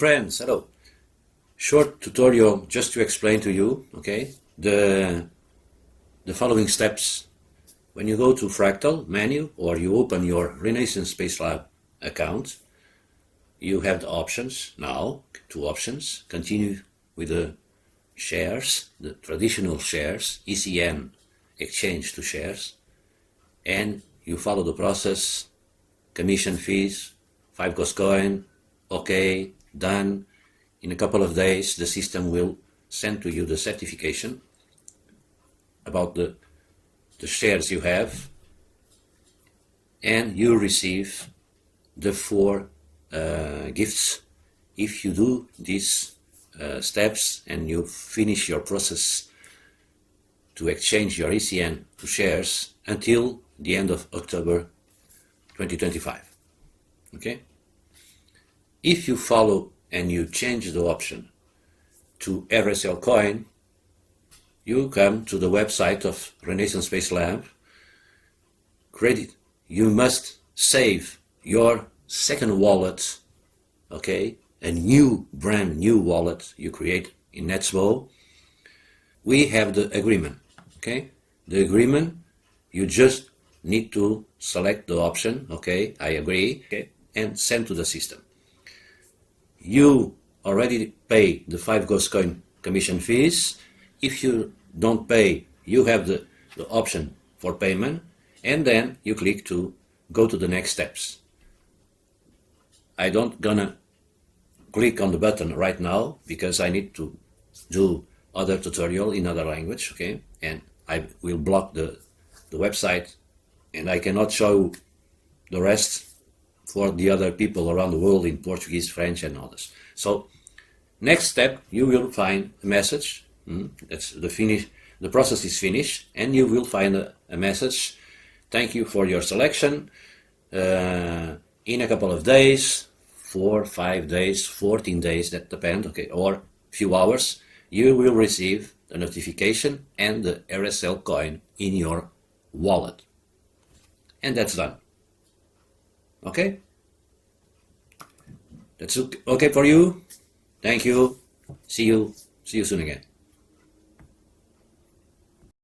Friends, hello. Short tutorial just to explain to you, okay, the following steps. When you go to Fractal menu or you open your Renaissance Space Lab account, you have the options now, two options. Continue with the shares, the traditional shares, ECN, exchange to shares, and you follow the process, commission fees, 5 Ghost coin, okay, done. In a couple of days the system will send to you the certification about the shares you have, and you receive the 4 gifts if you do these steps and you finish your process to exchange your ECN to shares until the end of October 2025. Okay? If you follow and you change the option to RSL Coin, you come to the website of Renaissance Space Lab. Credit. You must save your second wallet, okay? A new, brand new wallet you create in Netspo. We have the agreement, okay? The agreement, you just need to select the option, okay? I agree, okay? And send to the system. You already pay the 5 Ghost coin commission fees. If you don't pay, you have the option for payment, and then you click to go to the next steps. I don't gonna click on the button right now because I need to do other tutorial in other language, okay? And I will block the website, and I cannot show the rest for the other people around the world in Portuguese, French, and others. So, next step, you will find a message. That's the process is finished, and you will find a message. Thank you for your selection. In a couple of days, 4, 5 days, 14 days, that depends, okay, or few hours, you will receive a notification and the RSL coin in your wallet. And that's done. Okay? That's okay for you? Thank you. See you soon again.